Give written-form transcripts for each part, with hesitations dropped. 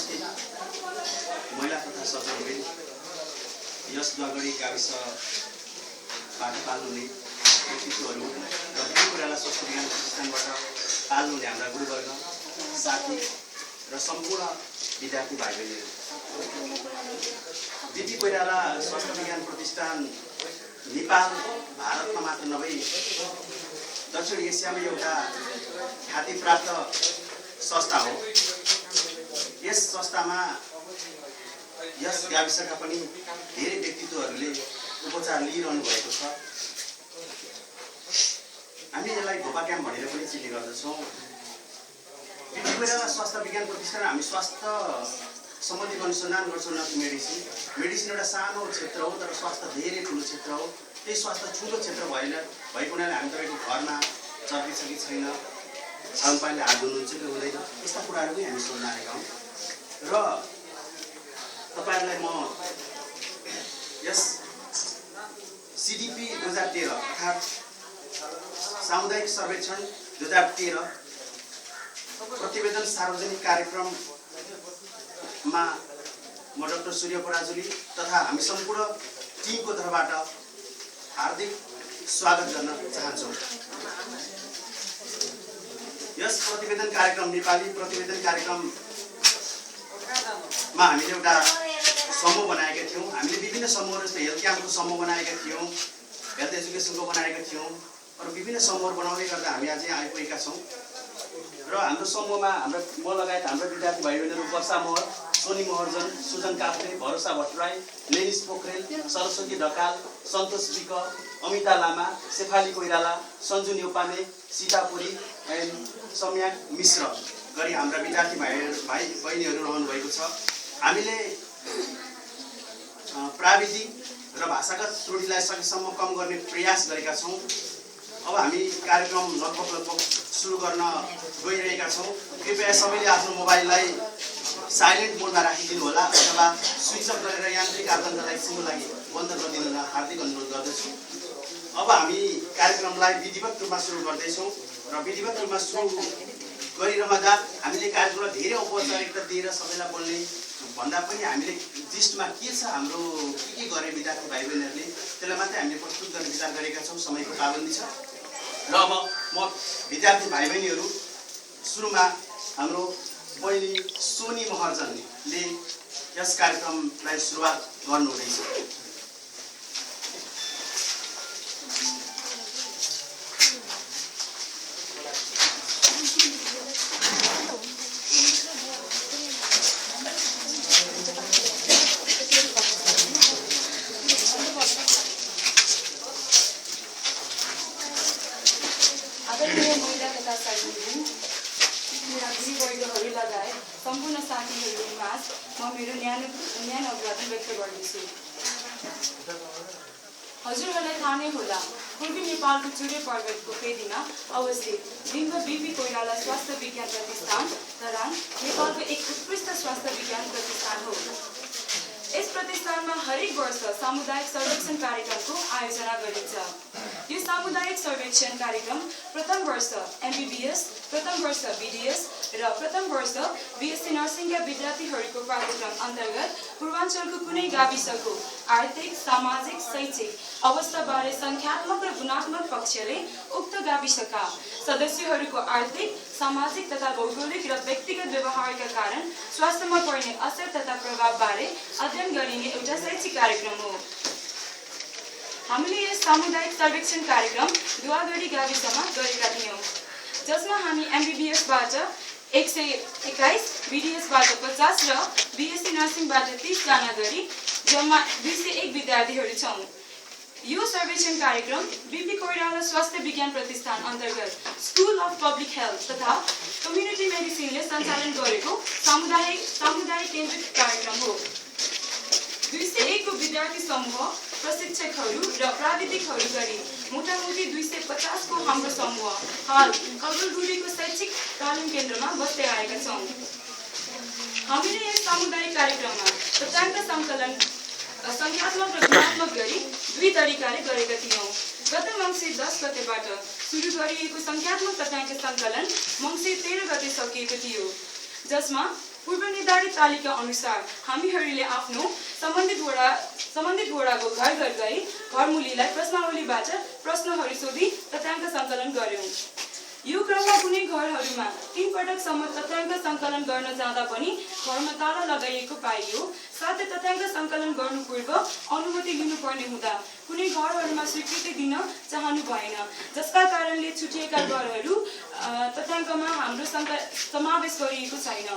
उपस्थित महिला तथा सज्जनवृन्द, यस दुवागढी गाविसबाट पाल्नुहुने व्यक्तित्वहरू र विभिन्न कुरालाई स्वास्थ्य विज्ञान प्रतिष्ठानबाट पाल्नुहुने हाम्रा गुरुवर्ग, साथी र सम्पूर्ण विद्यार्थी भाइ बहिनीहरू, बिपी कोइराला स्वास्थ्य विज्ञान प्रतिष्ठान नेपाल भारतमा मात्र नभई दक्षिण एसियामा एउटा ख्यातिप्राप्त संस्था हो। यस संस्थामा यस गाविसका पनि धेरै व्यक्तित्वहरूले उपचार लिइरहनु भएको छ। हामी यसलाई घोपा क्याम्प भनेर पनि चिन्ने गर्दछौँ। बिपी कोइराला स्वास्थ्य विज्ञान प्रतिष्ठान हामी स्वास्थ्य सम्बन्धी अनुसन्धान गर्छौँ, न कि मेडिसिन। मेडिसिन एउटा सानो क्षेत्र हो, तर स्वास्थ्य धेरै ठुलो क्षेत्र हो। त्यही स्वास्थ्य ठुलो क्षेत्र भएको हुनाले हामी तपाईँको घरमा चर्की छ कि छैन, छाउनपानीले हात धुनुहुन्छ कि हुँदैन, यस्ता कुराहरू पनि हामी सोध्न आएका हौँ। र तपाईँहरूलाई म यस सिडिपी 2013 अर्थात् सामुदायिक सर्वेक्षण 2013 प्रतिवेदन सार्वजनिक कार्यक्रममा म डाक्टर सूर्य पराजुली तथा हामी सम्पूर्ण टिमको तर्फबाट हार्दिक स्वागत गर्न चाहन्छौँ। यस प्रतिवेदन कार्यक्रम, नेपाली प्रतिवेदन कार्यक्रममा हामीले एउटा समूह बनाएका थियौँ। हामीले विभिन्न समूहहरू जस्तै हेल्थ क्याम्पको समूह बनाएका थियौँ, हेल्थ एजुकेसनको बनाएका थियौँ र विभिन्न समूहहरू बनाउँदै गर्दा हामी अझै आइपुगेका छौँ। र हाम्रो समूहमा म लगायत हाम्रो विद्यार्थी भाइ बहिनीहरू वर्षा महर, सोनी महर्जन, सुजन काफ्ले, भरोसा भट्टराई, लेनिस पोखरेल, सरस्वती ढकाल, सन्तोष विक, अमिता लामा, शेफाली कोइराला, सञ्जु न्यौपाने, सीतापुरी एन्ड सम्याक मिश्र गरी हाम्रा विद्यार्थी भाइ बहिनीहरू रहनु भएको छ। हामीले प्राविधिक र भाषागत त्रुटिलाई सकेसम्म कम गर्ने प्रयास गरेका छौँ। अब हामी कार्यक्रम लगभग सुरु गर्न गइरहेका छौँ। कृपया सबैले आफ्नो मोबाइललाई साइलेन्ट मोडमा राखिदिनु होला अथवा स्विच अफ गरेर यान्त्रिक आतङ्कलाई सुन्नु लागि बन्द गरिदिनु होला, हार्दिक अनुरोध गर्दछु। अब हामी कार्यक्रमलाई विधिवत रूपमा सुरु गर्दैछौँ र विधिवत रूपमा सुरु गरिरहँदा हामीले कार्यक्रमलाई धेरै औपचारिकता दिएर सबैलाई बोल्ने भन्दा पनि हामीले जिस्टमा के छ, हाम्रो के गरे विद्यार्थी भाइ बहिनीहरूले त्यसलाई मात्रै हामीले प्रस्तुत गर्ने विचार गरेका छौँ। समयको पाबन्दी छ र अब म विद्यार्थी भाइ बहिनीहरू, सुरुमा हाम्रो बहिनी सोनी महर्जनले यस कार्यक्रमलाई सुरुवात गर्नुहुँदैछ। सम्पूर्ण साथीहरूमाझ म मेरो न्यानो अभिवादन व्यक्त गर्दछु। हजुरहरूलाई थाहा नै होला, पूर्वी नेपालको चुरे पर्वतको फेदीमा अवस्थित दिनभर बिपी कोइराला स्वास्थ्य विज्ञान प्रतिष्ठान धरान नेपालको एक उत्कृष्ट स्वास्थ्य विज्ञान प्रतिष्ठान हो। यस प्रतिष्ठानमा हरेक वर्ष सामुदायिक सर्वेक्षण कार्यक्रमको आयोजना गरिन्छ। यो सामुदायिक सर्वेक्षण कार्यक्रम प्रथम वर्ष एमबीबीएस, प्रथम वर्ष बीडीएस र प्रथम वर्ष बीएससी नर्सिङका विद्यार्थीहरूको पाठ्यक्रम अन्तर्गत पूर्वाञ्चलको कुनै गाविसको आर्थिक, सामाजिक, शैक्षिक अवस्थाबारे सङ्ख्यात्मक र गुणात्मक पक्षले उक्त गाविसका सदस्यहरूको आर्थिक, सामाजिक तथा भौगोलिक र व्यक्तिगत व्यवहारका कारण स्वास्थ्यमा पर्ने असर तथा प्रभावबारे अध्ययन गरिने एउटा शैक्षिक कार्यक्रम हो। हामीले यस सामुदायिक सर्वेक्षण कार्यक्रम दुवागढी गाविसमा गरेका थियौँ, जसमा हामी एमबीबीएसबाट 121, बीडीएसबाट 50 र बीएससी नर्सिङबाट 30 जना गरी जम्मा 201 विद्यार्थीहरू छौँ। यो सर्वेक्षण कार्यक्रम बिपी कोइराला स्वास्थ्य विज्ञान प्रतिष्ठान अन्तर्गत स्कुल अफ पब्लिक हेल्थ तथा कम्युनिटी मेडिसिनले सञ्चालन गरेको सामुदायिक केन्द्रित कार्यक्रम हो। 201 को विद्यार्थी समूह, प्रशिक्षकहरू र प्राविधिकहरू गरी मोटामोटी 250 को हाम्रो समूह हाल कबलगुडीको शैक्षिक तालिम केन्द्रमा बस्दै आएका छौँ। हामीले यस सामुदायिक कार्यक्रममा तथ्याङ्क सङ्कलन सङ्ख्यात्मक र गुणात्मक गरी दुई तरिकाले गरेका थियौँ। गत मङ्सिर 10 गतेबाट सुरु गरिएको सङ्ख्यात्मक तथ्याङ्क सङ्कलन मङ्सिर 13 गते सकिएको थियो, जसमा पूर्वनिर्धारित तालिका अनुसार हामीहरूले आफ्नो सम्बन्धित वडाको घर घर गई घरमुलीलाई प्रश्नावलीबाट प्रश्नहरू सोधी तथ्याङ्क सङ्कलन गर्यौं। यो क्रममा कुनै घरहरूमा 3 पटकसम्म तथ्याङ्क सङ्कलन गर्न जाँदा पनि घरमा ताला लगाइएको पाइयो। साथै तथ्याङ्क सङ्कलन गर्नु पूर्व अनुमति लिनुपर्ने हुँदा कुनै घरहरूमा स्वीकृति दिन चाहनु भएन, जसका कारणले छुटिएका घरहरू तथ्याङ्कमा हाम्रो समावेश गरिएको छैन।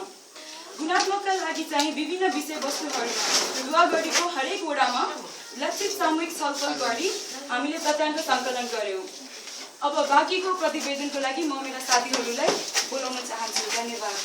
गुणात्मकका लागि चाहिँ विभिन्न विषयवस्तुहरूमा दुवागढीको हरेक वडामा लक्षित सामूहिक छलफल गरी हामीले तथ्याङ्क सङ्कलन गर्यौं। अब बाँकीको प्रतिवेदनको लागि म मेरा साथीहरूलाई बोलाउन चाहन्छु। धन्यवाद।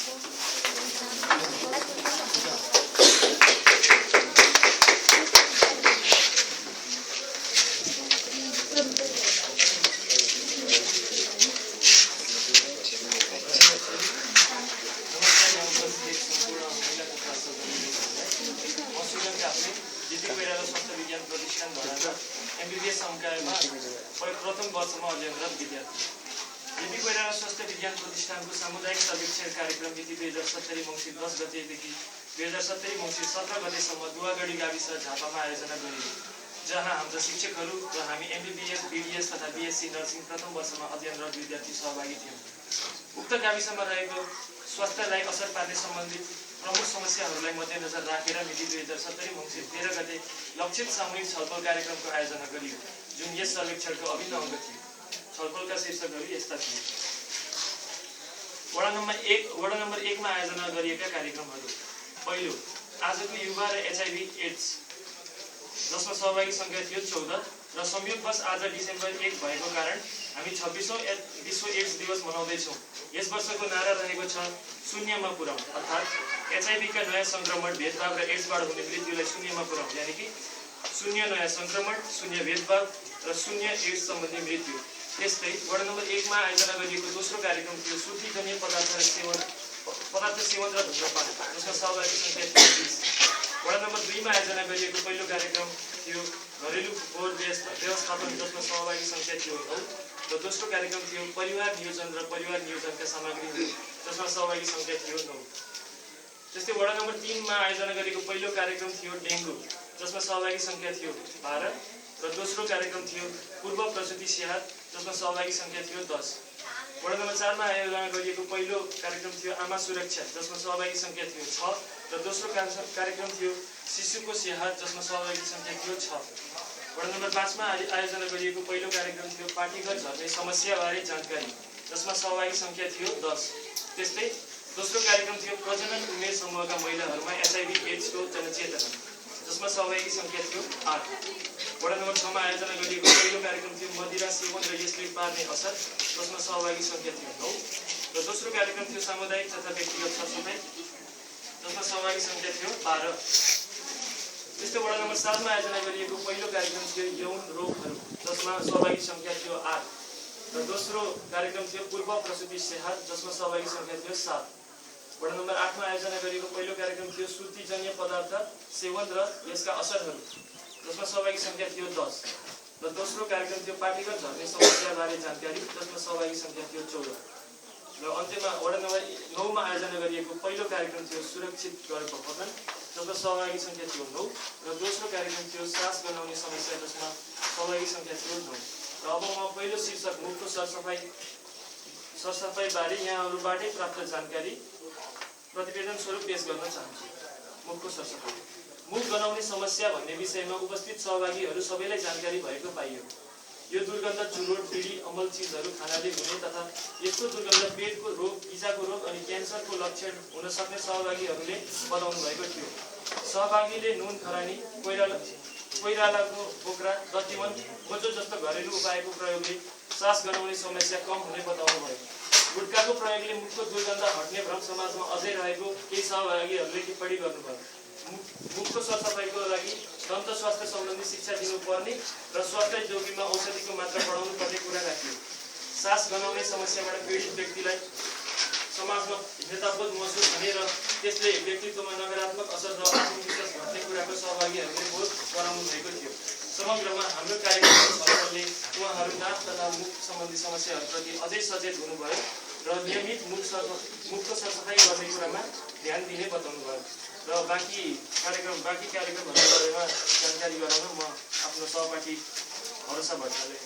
MBBS संकायमा प्रथम वर्षमा अध्ययनरत विद्यार्थी। जेपी कोइराला स्वास्थ्य विज्ञान प्रतिष्ठानको सामुदायिक सर्वेक्षण कार्यक्रम मिति 2070 मङ्सिर 10 गतेदेखि 2070 मङ्सिर 17 गतेसम्म दुवागढी गाविस झापामा आयोजना गरियो, जहाँ हाम्रा शिक्षकहरू र हामी MBBS, BDS तथा BSc नर्सिङ प्रथम वर्षमा अध्ययनरत विद्यार्थी सहभागी थियौँ। उक्त गाविसमा रहेको स्वास्थ्यलाई असर पार्ने सम्बन्धित प्रमुख समस्याहरूलाई मध्यनजर राखेर मिति 2070 मङ्सिर 13 गते लक्षित सामूहिक छलफल कार्यक्रमको आयोजना गरियो, जुन यस सर्वेक्षणको अभिन्न अङ्ग थियो। छलफलका शीर्षकहरू यस्ता थिए। वडा नम्बर 1 मा आयोजना गरिएका कार्यक्रमहरू। पहिलो, आजको युवा र HIV/AIDS, जसमा सहभागी सङ्ख्या थियो 14 र संयोगवश आज डिसेम्बर 1 भएको कारण हामी 26औं विश्व एड्स दिवस मनाउँदैछौँ। यस वर्षको नारा रहेको छ शून्यमा पुर्याउँ, अर्थात् HIV का नयाँ सङ्क्रमण, भेदभाव र एड्सबाट हुने मृत्युलाई शून्यमा पुर्याउँ, यानि कि शून्य नयाँ सङ्क्रमण, शून्य भेदभाव र शून्य एड्स सम्बन्धी मृत्यु। त्यस्तै वडा नम्बर 1 मा आयोजना गरिएको दोस्रो कार्यक्रम थियो सुर्तीजन्य पदार्थ सेवन र धुम्रपान, जसमा सहभागी सङ्ख्या थियो 20। वडा नम्बर 2 मा आयोजना गरिएको पहिलो कार्यक्रम थियो घरेलु फोहोर व्यवस्थापन, जसमा सहभागी सङ्ख्या थियो 9 र दोस्रो कार्यक्रम थियो परिवार नियोजन र परिवार नियोजनका सामग्रीहरू, जसमा सहभागी सङ्ख्या थियो 9। त्यस्तै वडा नम्बर 3 मा आयोजना गरेको पहिलो कार्यक्रम थियो डेङ्गु, जसमा सहभागी सङ्ख्या थियो 12 र दोस्रो कार्यक्रम थियो पूर्व प्रसुति सेवा, जसमा सहभागी सङ्ख्या थियो 10। वडा नम्बर 4 मा आयोजना गरिएको पहिलो कार्यक्रम थियो आमा सुरक्षा, जसमा सहभागी सङ्ख्या थियो 6 र दोस्रो कार्यक्रम थियो शिशुको सेवा, जसमा सहभागी सङ्ख्या थियो 6। वडा नम्बर 5 मा आयोजना गरिएको पहिलो कार्यक्रम थियो पार्टीगत झर्ने समस्याबारे जानकारी, जसमा सहभागी सङ्ख्या थियो 10। त्यस्तै दोस्रो कार्यक्रम थियो प्रजनन उमेर समूहका महिलाहरूमा HIV/AIDS को जनचेतना, जसमा सहभागी सङ्ख्या थियो 8। वडा नम्बर 6 मा आयोजना गरिएको पहिलो कार्यक्रम थियो मदिरा सेवन र यसले पार्ने असर, जसमा सहभागी सङ्ख्या थियो 9 र दोस्रो कार्यक्रम थियो सामुदायिक तथा व्यक्तिगत सरसफाइ, जसमा सहभागी सङ्ख्या थियो 12। त्यस्तै वडा नम्बर 7 मा आयोजना गरिएको पहिलो कार्यक्रम थियो यौन रोगहरू, जसमा सहभागी सङ्ख्या थियो 8 र दोस्रो कार्यक्रम थियो पूर्व प्रसुति सेवा, जसमा सहभागी सङ्ख्या थियो 7। वडा नम्बर 8 मा आयोजना गरिएको पहिलो कार्यक्रम थियो सुर्तीजन्य पदार्थ सेवन र यसका असरहरू, जसमा सहभागी सङ्ख्या थियो 10 र दोस्रो कार्यक्रम थियो पार्टीगत झर्ने समस्याबारे जानकारी, जसमा सहभागी सङ्ख्या थियो 14। र अन्त्यमा वडा नम्बर 9 मा आयोजना गरिएको पहिलो कार्यक्रम थियो सुरक्षित गर्भधारण, जसमा सहभागी सङ्ख्या थियो 9 र दोस्रो कार्यक्रम थियो सास गनाउने समस्या, जसमा सहभागी सङ्ख्या थियो 9। र अब म पहिलो शीर्षक मुखको सरसफाइबारे यहाँहरूबाटै प्राप्त जानकारी प्रतिवेदन स्वरूप पेश गर्न चाहन्छु। मुखको सरसफाइ। मुख गनाउने समस्या भन्ने विषयमा उपस्थित सहभागीहरू सबैलाई जानकारी भएको पाइयो। यो दुर्गन्ध चुरोट, बिडी, अमल चिजहरू खानाले हुने तथा यस्तो दुर्गन्ध पेटको रोग, इजाको रोग अनि क्यान्सरको लक्षण हुन सक्ने सहभागीहरूले बताउनु भएको थियो। सहभागीले नुन खरानी, कोइरालाको बोक्रा, दत्तीवन, गोजो जस्तो घरेलु उपायको प्रयोगले सास गनाउने समस्या कम हुने बताउनु भयो। गुटखाको प्रयोगले मुखको दुर्गन्ध हट्ने भ्रम समाजमा अझै रहेको केही सहभागीहरूले टिप्पणी गर्नुभयो। मुखको सरसफाइको लागि दन्त स्वास्थ्य सम्बन्धी शिक्षा दिनुपर्ने र स्वास्थ्य जोगीमा औषधिको मात्रा बढाउनु पर्ने कुरा राखियो। सास गनाउने समस्याबाट पीडित व्यक्तिलाई समाजमा भिन्नताबोध महसुस हुने र त्यसले व्यक्तित्वमा नकारात्मक असर र आत्मविश्वास घट्ने कुराको सहभागीहरूले बोध गराउनु भएको थियो। समग्रमा हाम्रो कार्यक्रमले उहाँहरू नाक तथा मुख सम्बन्धी समस्याहरूप्रति अझै सचेत हुनुभयो र नियमित मुखको सरसफाइ गर्ने कुरामा ध्यान दिने बताउनु भयो। र बाँकी कार्यक्रमहरूको बारेमा जानकारी गराउन म आफ्नो सहपाठी भरोसा भट्टराईलाई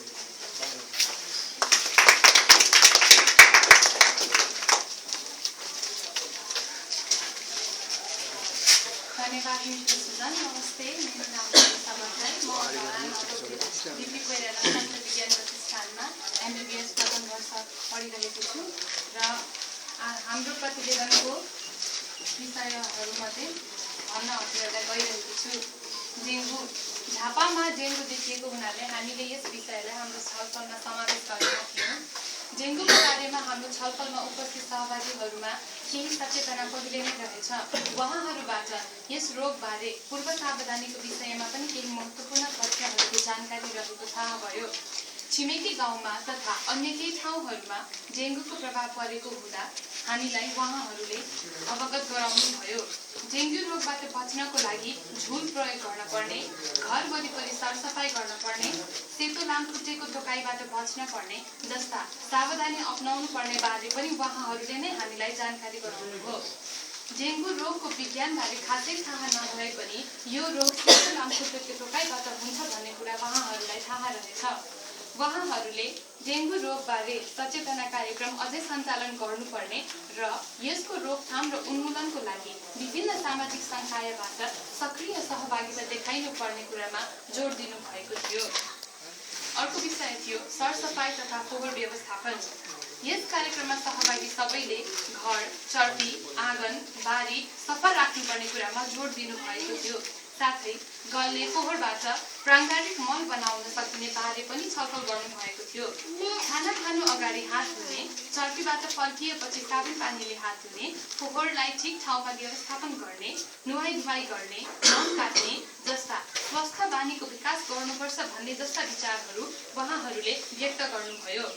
धन्यवाद मित्र सुजन। नमस्ते, मेरो नाम भरोसा भट्टराई। म बिपी कोइराला स्वास्थ्य विज्ञान प्रतिष्ठानमा MBBS प्रथम वर्ष पढिरहेको छु र हाम्रो प्रतिवेदनको विषयहरूमध्ये भन्न हजुरहरूलाई गइरहेको छु। डेङ्गु। झापामा डेङ्गु देखिएको हुनाले हामीले यस विषयलाई हाम्रो छलफलमा समावेश गरेका थियौँ। डेङ्गुको बारेमा हाम्रो छलफलमा उपस्थित सहभागीहरूमा केही सचेतना पहिले नै रहेछ। उहाँहरूबाट यस रोगबारे पूर्व सावधानीको विषयमा पनि केही महत्त्वपूर्ण तथ्यहरूको जानकारी रहेको थाहा भयो। छिमेकी गाउँमा तथा अन्य केही ठाउँहरूमा डेङ्गुको प्रभाव परेको हुँदा हामीलाई उहाँहरूले अवगत गराउनुभयो। डेङ्गु रोगबाट बच्नको लागि झुल प्रयोग गर्न पर्ने, घर वरिपरि सरसफाइ गर्न पर्ने, सेतो लामखुट्टेको टोकाइबाट बच्न पर्ने जस्ता सावधानी अपनाउनु पर्ने बारे पनि उहाँहरूले नै हामीलाई जानकारी गराउनुभयो। डेङ्गु रोगको विज्ञानबारे खासै थाहा नभए पनि यो रोग सेतो लामखुट्टेको टोकाइबाट हुन्छ भन्ने कुरा उहाँहरूलाई थाहा रहेछ। उहाँहरूले डेङ्गु रोगबारे सचेतना कार्यक्रम अझै सञ्चालन गर्नुपर्ने र यसको रोकथाम र उन्मूलनको लागि विभिन्न सामाजिक सञ्कायबाट सक्रिय सहभागिता देखाइनु पर्ने कुरामा जोड दिनुभएको थियो। अर्को विषय थियो सरसफाइ तथा फोहोर व्यवस्थापन। यस कार्यक्रममा सहभागी सबैले घर, चर्पी, आँगन, बारी सफा राख्नुपर्ने कुरामा जोड दिनुभएको थियो। साथै गल्ने फोहोरबाट प्राङ्गारिक मल बनाउन सकिने बारे पनि छलफल गर्नुभएको थियो। खाना खानु अगाडि हात धुने, चर्पीबाट फर्किएपछि साबुन पानीले हात धुने, फोहोरलाई ठिक ठाउँमा व्यवस्थापन गर्ने, नुहाई धुवाई गर्ने, नख काट्ने जस्ता स्वस्थ बानीको विकास गर्नुपर्छ भन्ने जस्ता विचारहरू उहाँहरूले व्यक्त गर्नुभयो।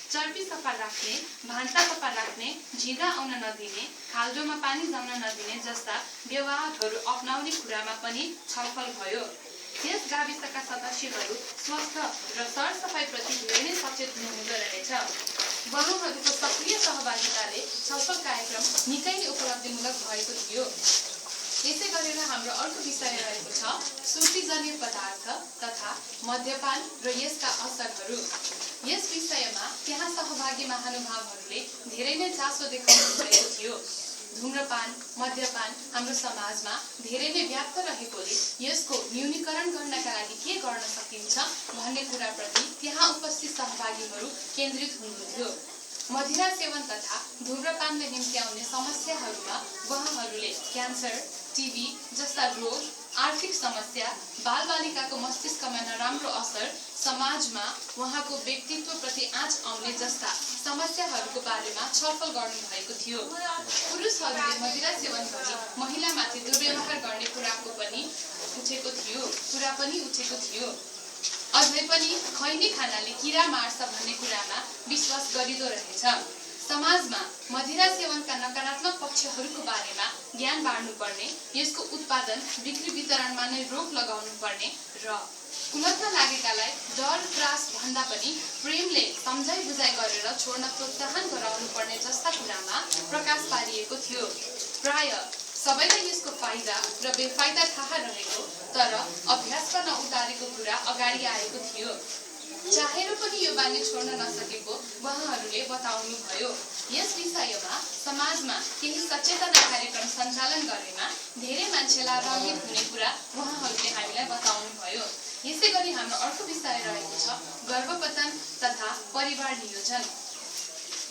चर्पी सफा राख्ने, भान्सा सफा राख्ने, झिँगा आउन नदिने, खाल्डोमा पानी जम्न नदिने जस्ता व्यवहारहरू अपनाउने कुरामा पनि छलफल भयो। यस गाविसका सदस्यहरू स्वस्थ र सरसफाइप्रति धेरै नै सचेत हुनुहुँदो रहेछ। उहाँहरूको सक्रिय सहभागिताले छलफल कार्यक्रम निकै नै उपलब्धिमूलक भएको थियो। यसै गरेर हाम्रो अर्को विषय रहेको छ सुर्तीजन्य पदार्थ तथा मद्यपान र यसका असरहरू। यस विषयमा त्यहाँ सहभागी महानुभावहरूले धेरै नै चासो देखाउनु भएको थियो। धूम्रपान, मद्यपान हाम्रो समाजमा धेरै नै व्याप्त रहेकोले यसको न्यूनीकरण गर्नका लागि के गर्न सकिन्छ भन्ने कुराप्रति त्यहाँ उपस्थित सहभागीहरू केन्द्रित हुनुहुन्थ्यो। मदिरा सेवन तथा धूम्रपानले निम्ति आउने समस्याहरूमा उहाँहरूले क्यान्सर, टिबी जस्ता रोग, आर्थिक समस्या, बालबालिकाको मस्तिष्कमा नराम्रो असर, समाजमा उहाँको व्यक्तित्वप्रति आँच आउने जस्ता समस्याहरूको बारेमा छलफल गर्नुभएको थियो। पुरुषहरूले मदिरा सेवन गरी महिलामाथि दुर्व्यवहार गर्ने कुरा पनि उठेको थियो। अझै पनि खैनी खानाले किरा मार्छ भन्ने कुरामा विश्वास गरिँदो रहेछ। समाजमा मदिरा सेवनका नकारात्मक पक्षहरूको बारेमा ज्ञान बाँड्नुपर्ने, यसको उत्पादन, बिक्री वितरणमा नै रोक लगाउनु पर्ने र कुलतमा लागेकालाई डर त्रास भन्दा पनि प्रेमले सम्झाइ बुझाइ गरेर छोड्न प्रोत्साहन गराउनु पर्ने जस्ता कुरामा प्रकाश पारिएको थियो। प्राय सबैलाई यसको फाइदा र बेफाइदा थाहा रहेको तर अभ्यासमा नउतारेको कुरा अगाडि आएको थियो। चाहेर पनि यो बानी छोड्न नसकेको उहाँहरूले बताउनुभयो। यस विषयमा समाजमा केही सचेतना कार्यक्रम सञ्चालन गरेमा धेरै मान्छे लाभान्वित हुने कुरा उहाँहरूले हामीलाई बताउनुभयो। यसै गरी हाम्रो अर्को विषय रहेको छ गर्भपतन तथा परिवार नियोजन।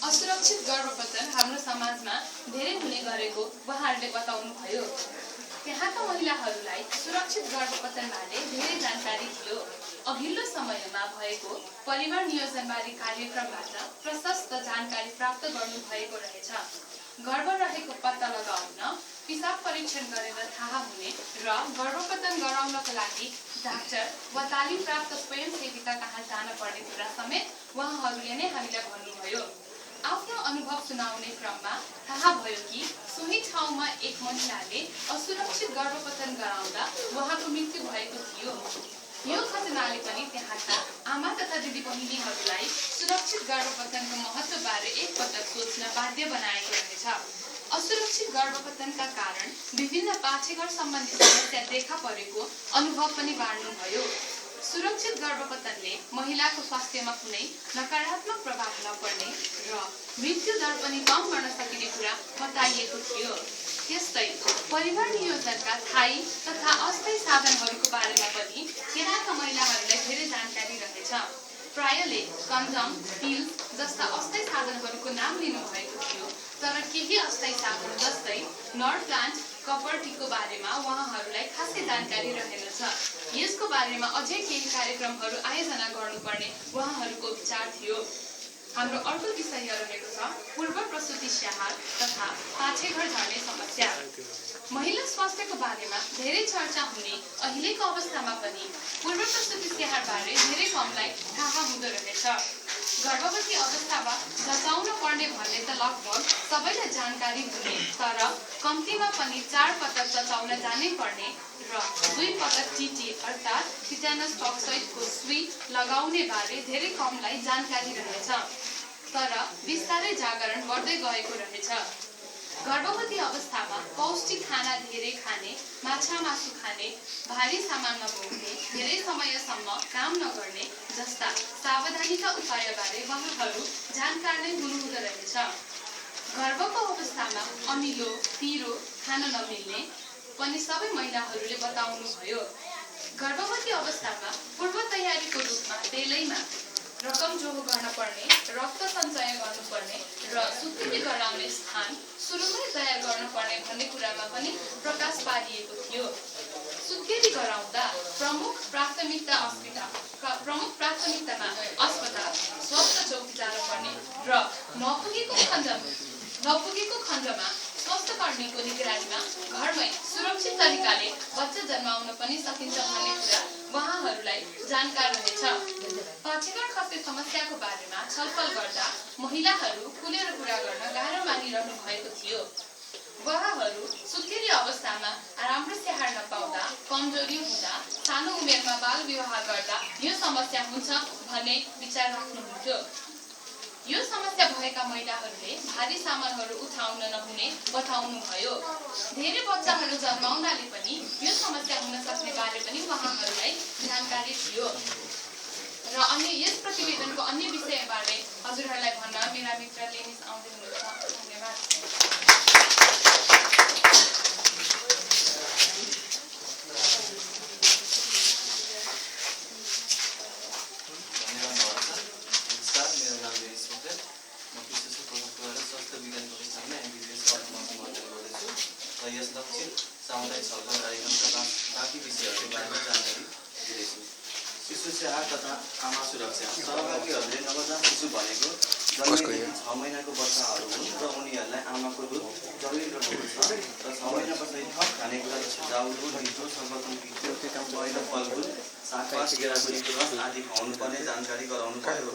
असुरक्षित गर्भपतन हाम्रो समाजमा धेरै हुने गरेको उहाँहरूले बताउनुभयो। त्यहाँका महिलाहरूलाई सुरक्षित गर्भपतनबारे धेरै जानकारी थियो। अघिल्लो समयमा भएको परिवार नियोजनबारे कार्यक्रमबाट प्रशस्त जानकारी प्राप्त गर्नुभएको रहेछ। गर्भ रहेको पत्ता लगाउन पिसाब परीक्षण गरेर थाहा हुने र गर्भपतन गराउनको लागि डाक्टर वा तालिम प्राप्त स्वयंसेविका कहाँ जान पर्ने कुरा समेत उहाँहरूले नै हामीलाई भन्नुभयो। आफ्नो अनुभव सुनाउने क्रममा थाहा भयो कि सोही ठाउँमा एक महिलाले असुरक्षित गर्भपतन गराउँदा उहाँको मृत्यु भएको थियो। यो घटनाले पनि त्यहाँका आमा तथा दिदीबहिनीहरूलाई सुरक्षित गर्भपतनको महत्त्वबारे एकपटक सोच्न बाध्य बनाएको रहेछ। असुरक्षित गर्भपतनका कारण विभिन्न पाठेघर सम्बन्धी समस्या देखा परेको अनुभव पनि बाँड्नुभयो। सुरक्षित गर्भपतनले महिलाको स्वास्थ्यमा कुनै नकारात्मक प्रभाव नपर्ने र मृत्यु दर पनि कम गर्न सकिने कुरा बताइएको थियो। त्यस्तै परिवार नियोजनका स्थायी तथा अस्थायी साधनहरूको बारेमा पनि त्यहाँका महिलाहरूलाई धेरै जानकारी रहेछ। प्रायले कन्डम, पिल जस्ता अस्थायी साधनहरूको नाम लिनुभएको थियो, तर केही अस्थायी साधन जस्तै नर्ड प्लान्ट, कपर्टीको बारेमा उहाँहरूलाई खासै जानकारी रहेनछ। यसको बारेमा अझै केही कार्यक्रमहरू आयोजना गर्नुपर्ने उहाँहरूको विचार थियो। हाम्रो अर्को विषय रहेको छ पूर्व प्रसुति स्याहार तथा पाठेघर झर्ने समस्या। महिला स्वास्थ्यको बारेमा धेरै चर्चा हुने अहिलेको अवस्थामा पनि पूर्व प्रसुति स्याहारबारे धेरै कमलाई थाहा हुँदो रहेछ। गर्भवती अवस्थामा जचाउन पर्ने भन्ने त लगभग सबैलाई जानकारी हुने, तर कम्तीमा पनि 4 पटक जचाउन जानै पर्ने र 2 पटक टिटी अर्थात् टिटेनस टक्साइडको सुई लगाउने बारे धेरै कमलाई जानकारी रहेछ। तर बिस्तारै जागरण बढ्दै गएको रहेछ। गर्भवती अवस्थामा पौष्टिक खाना धेरै खाने, माछा मासु खाने, भारी सामान नबोक्ने, धेरै समयसम्म काम नगर्ने जस्ता सावधानीका उपायबारे उहाँहरू जानकार नै हुनुहुँदो रहेछ। गर्भको अवस्थामा अमिलो, पिरो खान नमिल्ने पनि सबै महिलाहरूले बताउनुभयो। गर्भवती अवस्थामा पूर्व तयारीको रूपमा बेलैमा रकम जोहो गर्न पर्ने, रक्त सञ्चय गर्नुपर्ने र सुत्केरी गराउने स्थान सुरुमै तयार गर्नुपर्ने भन्ने कुरामा पनि प्रकाश पारिएको थियो। सुत्केरी गराउँदा प्रमुख प्राथमिकतामा अस्पताल, स्वास्थ्य चौकी जानुपर्ने र नपुगेको खण्डमा स्वास्थ्य कर्मीको निगरानीमा घरमै सुरक्षित तरिकाले बच्चा जन्माउन पनि सकिन्छ भन्ने कुरा उहाँहरूलाई जानकार रहेछ। पाठेघर खस्ने समस्याको बारेमा छलफल गर्दा महिलाहरू खुलेर कुरा गर्न गाह्रो मानिरहनु भएको थियो। उहाँहरू सुत्केरी अवस्थामा राम्रो स्याहार नपाउँदा, कमजोरी हुँदा, सानो उमेरमा बाल विवाह गर्दा यो समस्या हुन्छ भन्ने विचार राख्नुहुन्थ्यो। यो समस्या भएका महिलाहरूले भारी सामानहरू उठाउन नहुने बताउनुभयो। धेरै बच्चाहरू जन्माउँदाले पनि यो समस्या हुन सक्ने बारे पनि उहाँहरूलाई जानकारी थियो। र अन्य यस प्रतिवेदनको अन्य विषयबारे हजुरहरूलाई भन्न मेरा मित्र लेनिस आउँदै हुनुहुन्छ। धन्यवाद। यस लक्षित सामुदायिक छलफल कार्यक्रमका बाँकी विषयहरूको बारेमा जानकारी दिँदैछु। शिशु स्याहार तथा आमा सुरक्षा। सहभागीहरूले नवजात शिशु भनेको जन्मेदेखि 6 महिनाको बच्चाहरू हुन् र उनीहरूलाई आमाको दुध जरुरी रहन्छ र 6 महिना पछाडि थप खानेकुरा जस्तो दाउदो, ढिँडो, सर्वोत्तम पिठो, पहिलो फलफुल, सागपात, केराकुरीको रस आदि खुवाउनुपर्ने जानकारी गराउनु पर्यो।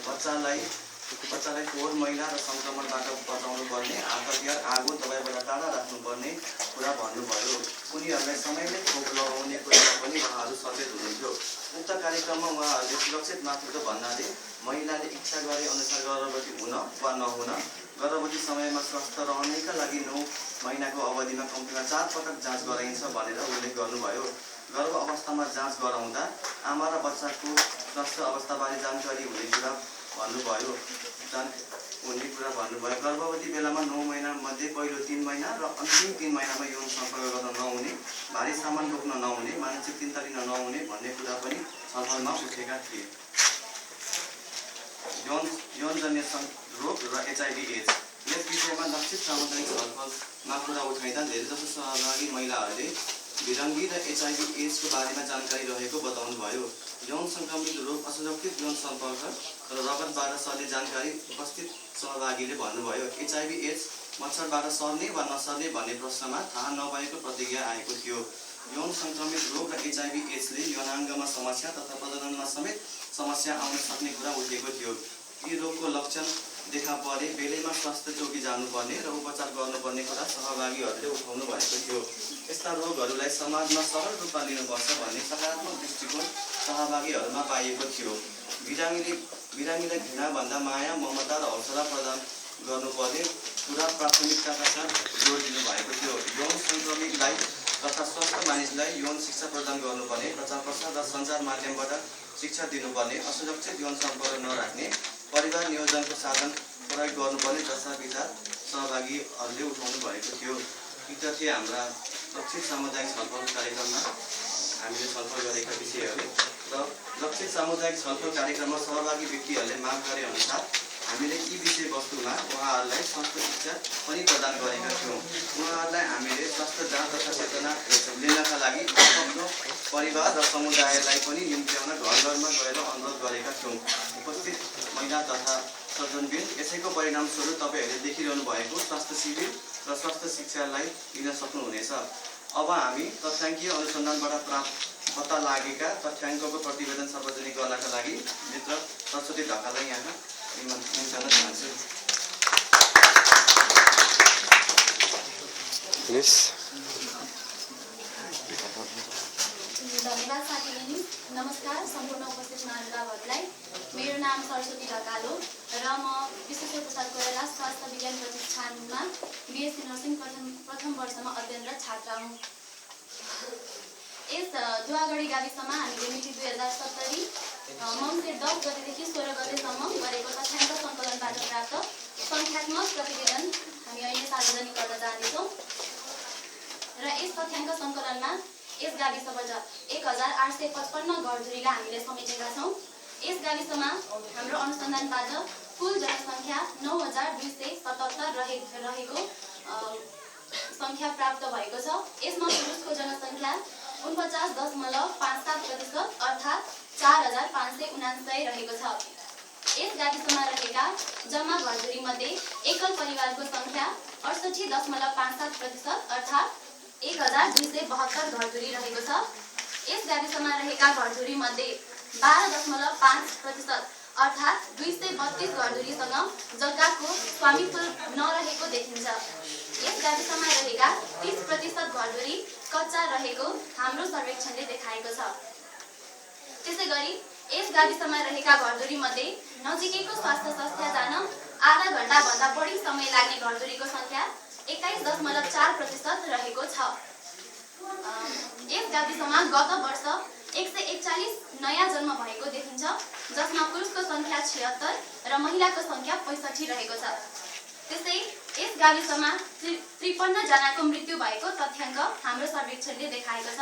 बच्चालाई फोहोर, मैला र सङ्क्रमणबाट बचाउनु पर्ने, आततिहार, आगो, दबाईबाट टाढा राख्नुपर्ने कुरा भन्नुभयो। उनीहरूलाई समयमै खोप लगाउने कुरामा पनि उहाँहरू सचेत हुनुहुन्थ्यो। उक्त कार्यक्रममा उहाँहरूले सुरक्षित मातृत्व भन्नाले महिलाले इच्छा गरे अनुसार गर्भवती हुन वा नहुन, गर्भवती समयमा स्वस्थ रहनैका लागि 9 महिनाको अवधिमा कम्तीमा 4 पटक जाँच गराइन्छ भनेर उल्लेख गर्नुभयो। गर्भ अवस्थामा जाँच गराउँदा आमा र बच्चाको स्वास्थ्य अवस्थाबारे जानकारी हुने कुरा भन्नुभयो। गर्भवती बेलामा 9 महिना मध्ये पहिलो 3 महिना र अन्तिम 3 महिनामा यौन सम्पर्क गर्न नहुने, भारी सामान बोक्न नहुने, मानसिक चिन्ता लिन नहुने भन्ने कुरा पनि छलफलमा उठेका थिए। यौनजन्य रोग र HIV/AIDS। यस विषयमा लक्षित सामुदायिक छलफलमा कुरा उठाइँदा धेरैजसो सहभागी महिलाहरूले विरङ्गी र HIV/AIDS को बारेमा जानकारी रहेको बताउनुभयो। यौन सङ्क्रमित रोग, असुरक्षित यौन सम्पर्क र रगतबाट सर्ने जानकारी उपस्थित सहभागीले भन्नुभयो। HIV/AIDS मच्छरबाट सर्ने वा नसर्ने भन्ने प्रश्नमा थाहा नभएको प्रतिक्रिया आएको थियो। यौन सङ्क्रमित रोग र HIV/AIDS ले यौनाङ्गमा समस्या तथा प्रजननमा समेत समस्या आउन सक्ने कुरा उठेको थियो। यी रोगको लक्षण देखा परे बेलैमा स्वास्थ्य चौकी जानुपर्ने र उपचार गर्नुपर्ने कुरा सहभागीहरूले उठाउनु भएको थियो। यस्ता जस्ता रोगहरूलाई समाजमा सरल रूपमा लिनुपर्छ भन्ने सकारात्मक दृष्टिकोण सहभागीहरूमा पाइएको थियो। बिरामीलाई घृणाभन्दा माया, ममता र हौसला प्रदान गर्नुपर्ने कुरा प्राथमिकताका साथ जोड दिनुभएको थियो। यौन सङ्क्रमितलाई तथा स्वस्थ मानिसलाई यौन शिक्षा प्रदान गर्नुपर्ने, प्रचार प्रसार र सञ्चार माध्यमबाट शिक्षा दिनुपर्ने, असुरक्षित यौन सम्पर्क नराख्ने, परिवार नियोजनको साधन प्रयोग गर्नुपर्ने जस्ता विचार सहभागीहरूले उठाउनु भएको थियो। यी थिए हाम्रा लक्षित सामुदायिक छलफल कार्यक्रममा हामीले छलफल गरेका विषयहरू र लक्षित सामुदायिक छलफल कार्यक्रममा सहभागी व्यक्तिहरूले माग गरे अनुसार हामीले यी विषयवस्तुमा उहाँहरूलाई स्वास्थ्य शिक्षा पनि प्रदान गरेका थियौँ। उहाँहरूलाई हामीले स्वास्थ्य जाँच तथा चेतना लिनका लागि आफ्नो परिवार र समुदायलाई पनि निम्त्याउन घर घरमा गएर अनुरोध गरेका थियौँ। उपस्थित महिला तथा सज्जनबिन, यसैको परिणामस्वरूप तपाईँहरूले देखिरहनु भएको स्वास्थ्य शिविर र स्वास्थ्य शिक्षालाई लिन सक्नुहुनेछ। अब हामी तथ्याङ्कीय अनुसन्धानबाट पत्ता लागेका तथ्याङ्कको प्रतिवेदन सार्वजनिक गर्नका लागि मित्र सरस्वती ढकाललाई यहाँ निम्त्याउन चाहन्छु। धन्यवाद साथी बहिनी। नमस्कार सम्पूर्ण उपस्थित महानुभावहरूलाई। मेरो नाम सरस्वती ढकाल हो र म विश्वेश्वर प्रसाद कोइराला स्वास्थ्य विज्ञान प्रतिष्ठानमा बिएससी नर्सिङ प्रथम वर्षमा अध्ययनरत छात्रा हुँ। यस दुवागढी गाविसमा हामीले मिति 2070 मङ्सिर 10 गतेदेखि 16 गतेसम्म गरेको तथ्याङ्क सङ्कलनबाट प्राप्त सङ्ख्यात्मक प्रतिवेदन हामी अहिले सार्वजनिक गर्न जाँदैछौँ। र यस तथ्याङ्क सङ्कलनमा यस गाविसबाट 1855 घरधुरीलाई हामीले समेटेका छौँ। यस गाविसमा हाम्रो अनुसन्धानबाट कुल जनसङ्ख्या 9277 रहेको सङ्ख्या प्राप्त भएको छ। यसमा पुरुषको जनसङ्ख्या 49.57% अर्थात् 4579 रहेको छ। यस गाविसमा रहेका जम्मा घरधुरीमध्ये एकल परिवारको सङ्ख्या 68.57% अर्थात् 1272 घरधुरी रहेको छ। यस गाविसमा रहेका घरधुरीमध्ये 12.5% अर्थात् 232 घरधुरीसँग जग्गाको स्वामित्व नरहेको देखिन्छ। यस गाविसमा रहेका 30% घरधुरी कच्चा रहेको हाम्रो सर्वेक्षणले देखाएको छ। त्यसैगरी यस गाविसमा रहेका घरधुरीमध्ये नजिकैको स्वास्थ्य संस्था जान आधा घण्टाभन्दा बढी समय लाग्ने घरधुरीको सङ्ख्या 21.4% रहेको छ। यस गाविसमा गत वर्ष 141 नयाँ जन्म भएको देखिन्छ, जसमा पुरुषको सङ्ख्या 76 र महिलाको सङ्ख्या 65 रहेको छ। त्यस्तै यस गाविसमा 53 जनाको मृत्यु भएको तथ्याङ्क हाम्रो सर्वेक्षणले देखाएको छ।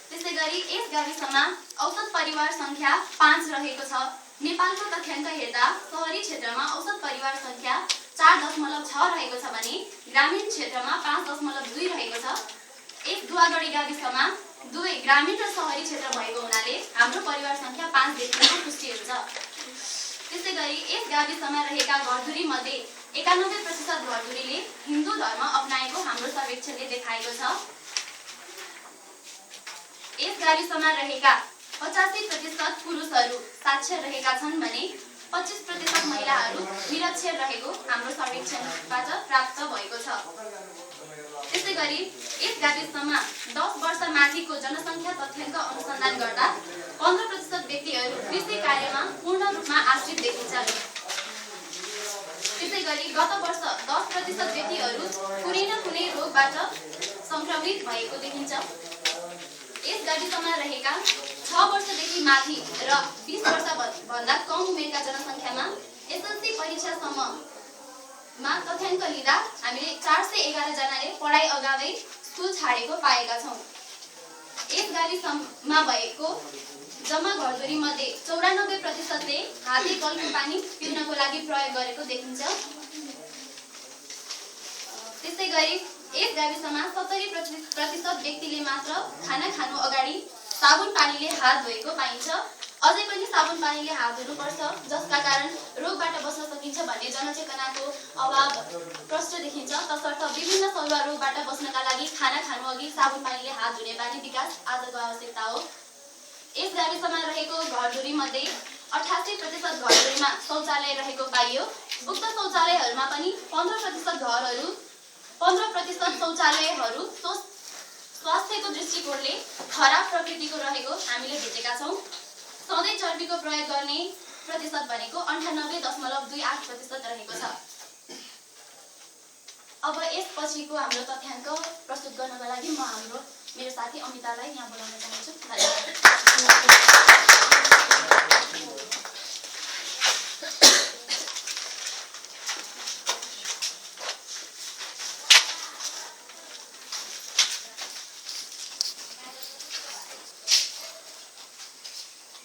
त्यसैगरी यस गाविसमा औसत परिवार सङ्ख्या 5 रहेको छ। नेपालको तथ्याङ्क हेर्दा सहरी क्षेत्रमा औसत परिवार सङ्ख्या 4.6 रहेको छ भने ग्रामीण क्षेत्रमा 5.2 रहेको छ। यस दुवागढी गाविसमा दुवै ग्रामीण र सहरी क्षेत्र भएको हुनाले हाम्रो परिवार सङ्ख्या 5 देखिएको पुष्टि हुन्छ। त्यसैगरी यस गाविसमा रहेका घरधुरीमध्ये 91% घरधुरीले हिन्दू धर्म अपनाएको हाम्रो सर्वेक्षणले देखाएको छ। यस गाविसमा रहेका 85% पुरुषहरू साक्षर रहेका छन् भने 25% महिलाहरू निरक्षर रहेको हाम्रो सर्वेक्षणबाट प्राप्त भएको छ। त्यसैगरी यस गाविसमा 10 वर्ष माथिको जनसङ्ख्या तथ्याङ्क अनुसन्धान गर्दा 15% व्यक्तिहरू कृषि कार्यमा पूर्ण रूपमा आश्रित देखिन्छन्। त्यसैगरी गत वर्ष 10% व्यक्तिहरू कुनै न कुनै रोगबाट सङ्क्रमित भएको देखिन्छ। यस गाविसमा रहेका 6 वर्षदेखि माथि र 20 वर्षभन्दा कम उमेरका जनसङ्ख्यामा एसएलसी परीक्षासम्ममा तथ्याङ्क लिँदा हामीले 411 जनाले पढाइ अगावै स्कुल छाडेको पाएका छौँ। यस गाविसमा भएको जम्मा घरधुरीमध्ये 94%ले हाते कलको पानी पिउनको लागि प्रयोग गरेको देखिन्छ। त्यसैगरी यस गाविसमा 70% व्यक्तिले मात्र खाना खानु अगाडि साबुन पानीले हात धोएको पाइन्छ। अझै पनि साबुन पानीले हात धुनुपर्छ, जसका कारण रोगबाट बच्न सकिन्छ भन्ने जनचेतनाको अभाव प्रष्ट देखिन्छ। तसर्थ विभिन्न सरुवा रोगबाट बच्नका लागि खाना खानु अघि साबुन पानीले हात धुने बानी विकास आजको आवश्यकता हो। यस गाविसमा रहेको घरधुरीमध्ये 88% घरधुरीमा शौचालय रहेको पाइयो। उक्त शौचालयहरूमा पनि 15% घरहरू 15% शौचालयहरू स्वास्थ्यको दृष्टिकोणले खराब प्रकृतिको रहेको हामीले भेटेका छौँ। सधैँ चर्बीको प्रयोग गर्ने प्रतिशत भनेको 98.28% रहेको छ। अब यसपछिको हाम्रो तथ्याङ्क प्रस्तुत गर्नको लागि म मेरो साथी अमितालाई यहाँ बोलाउन चाहन्छु।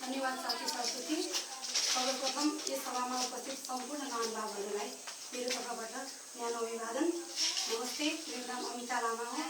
धन्यवाद साथी सरस्वती। सर्वप्रथम यस सभामा उपस्थित सम्पूर्ण महानुभावहरूलाई मेरो तर्फबाट न्यानो अभिवादन। नमस्ते, मेरो नाम अमिता लामा हो।